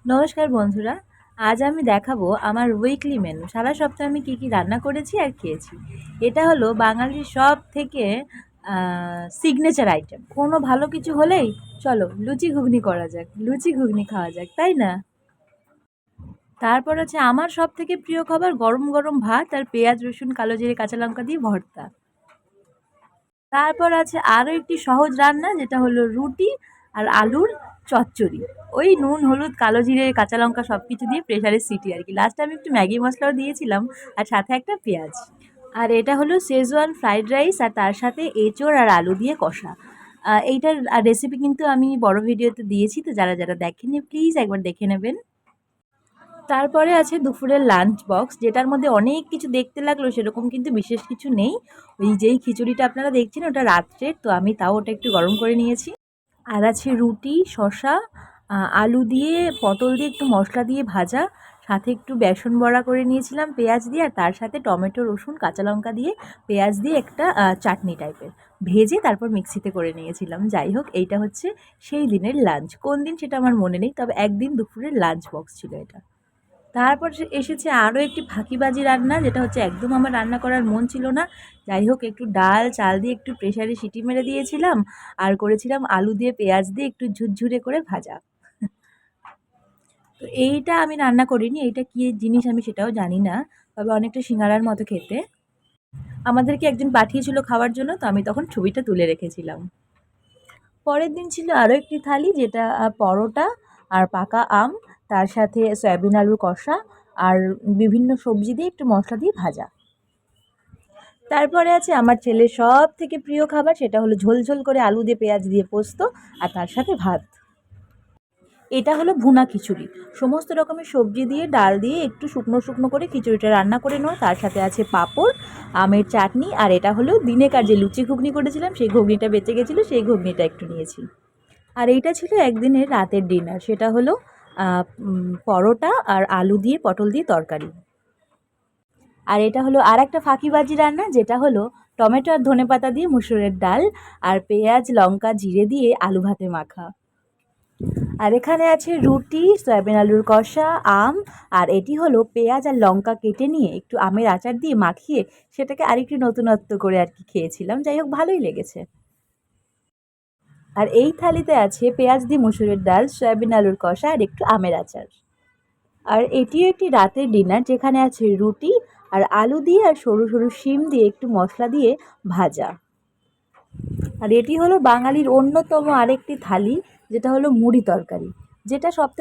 নমস্কার বন্ধুরা। আজ আমি দেখাবো আমার উইকলি মেনু। সারা সপ্তাহে আমি কী কী রান্না করেছি আর খেয়েছি। এটা হলো বাঙালির সব থেকে সিগনেচার আইটেম। কোনো ভালো কিছু হলেই চলো লুচি ঘুগনি করা যাক, লুচি ঘুগনি খাওয়া যাক, তাই না? তারপর আছে আমার সব থেকে প্রিয় খাবার গরম গরম ভাত আর পেঁয়াজ রসুন কালো জিরে কাঁচা লঙ্কা দিয়ে ভর্তা। তারপর আছে আরও একটি সহজ রান্না, যেটা হলো রুটি আর আলুর চচ্চড়ি। ওই নুন হলুদ কালো জিরে কাঁচা লঙ্কা সব কিছু দিয়ে প্রেশারের সিটি আর কি। লাস্টে আমি একটু ম্যাগি মশলাও দিয়েছিলাম আর সাথে একটা পেঁয়াজ। আর এটা হলো শেজওয়ান ফ্রাইড রাইস আর তার সাথে এঁচোড় আর আলু দিয়ে কষা। এইটার রেসিপি কিন্তু আমি বড় ভিডিওতে দিয়েছি, তো যারা যারা দেখেননি প্লিজ একবার দেখে নেবেন। তারপরে আছে দুপুরের লাঞ্চ বক্স, যেটার মধ্যে অনেক কিছু দেখতে লাগলো, সেরকম কিন্তু বিশেষ কিছু নেই। ওই যেই খিচুড়িটা আপনারা দেখছেন ওটা রাত্রের, তো আমি তাও ওটা একটু গরম করে নিয়েছি। আর আছে রুটি, শসা, আলু দিয়ে পটল দিয়ে একটু মশলা দিয়ে ভাজা, সাথে একটু বেসন বড়া করে নিয়েছিলাম পেঁয়াজ দিয়ে, আর তার সাথে টমেটো রসুন কাঁচা লঙ্কা দিয়ে পেঁয়াজ দিয়ে একটা চাটনি টাইপের ভেজে তারপর মিক্সিতে করে নিয়েছিলাম। যাই হোক, এইটা হচ্ছে সেই দিনের লাঞ্চ। কোন দিন সেটা আমার মনে নেই, তবে একদিন দুপুরের লাঞ্চ বক্স ছিল এটা। তারপর এসেছে আরও একটি ফাঁকিবাজি রান্না, যেটা হচ্ছে একদম আমার রান্না করার মন ছিল না। যাই হোক, একটু ডাল চাল দিয়ে একটু প্রেশারে সিটি মেরে দিয়েছিলাম, আর করেছিলাম আলু দিয়ে পেঁয়াজ দিয়ে একটু ঝুরঝুরে করে ভাজা। তো এইটা আমি রান্না করিনি, এইটা কী জিনিস আমি সেটাও জানি না, তবে অনেকটা সিঙ্গারার মতো খেতে। আমাদেরকে একজন পাঠিয়েছিল খাওয়ার জন্য, তো আমি তখন ছবিটা তুলে রেখেছিলাম। পরের দিন ছিল আরও একটি থালি, যেটা পরোটা আর পাকা আম, তার সাথে সয়াবিন আলুর কষা আর বিভিন্ন সবজি দিয়ে একটু মশলা দিয়ে ভাজা। তারপরে আছে আমার ছেলের সব থেকে প্রিয় খাবার, সেটা হলো ঝোল ঝোল করে আলু দিয়ে পেঁয়াজ দিয়ে পোস্ত আর তার সাথে ভাত। এটা হলো ভুনা খিচুড়ি। সমস্ত রকমের সবজি দিয়ে ডাল দিয়ে একটু শুকনো শুকনো করে খিচুড়িটা রান্না করে নেওয়া, তার সাথে আছে পাঁপড়, আমের চাটনি, আর এটা হলো দিনেকার যে লুচি ঘুগনি করেছিলাম সেই ঘুগনিটা বেঁচে গেছিলো, সেই ঘুগনিটা একটু নিয়েছি। আর এইটা ছিল একদিনের রাতের ডিনার, সেটা হলো পরোটা আর আলু দিয়ে পটল দিয়ে তরকারি। আর এটা হলো আর একটা ফাঁকিবাজি রান্না, যেটা হলো টমেটো আর ধনেপাতা দিয়ে মুসুরের ডাল আর পেঁয়াজ লঙ্কা জিরে দিয়ে আলু ভাতে মাখা। আর এখানে আছে রুটি, সয়াবিন আলুর কষা, আম, আর এটি হলো পেঁয়াজ আর লঙ্কা কেটে নিয়ে একটু আমের আচার দিয়ে মাখিয়ে সেটাকে আরেকটু নতুনত্ব করে আর কি খেয়েছিলাম। যাই হোক, ভালোই লেগেছে। আর এই থালিতে আছে পেঁয়াজ দিয়ে মুসুরের ডাল, সয়াবিন আলুর কষা আর একটু আমের আচার। আর এটিও একটি রাতের ডিনার, যেখানে আছে রুটি আর আলু দিয়ে আর সরু সরু শিম দিয়ে একটু মশলা দিয়ে ভাজা। আর এটি হলো বাঙালির অন্যতম আরেকটি থালি, যেটা হলো মুড়ি তরকারি, যেটা সব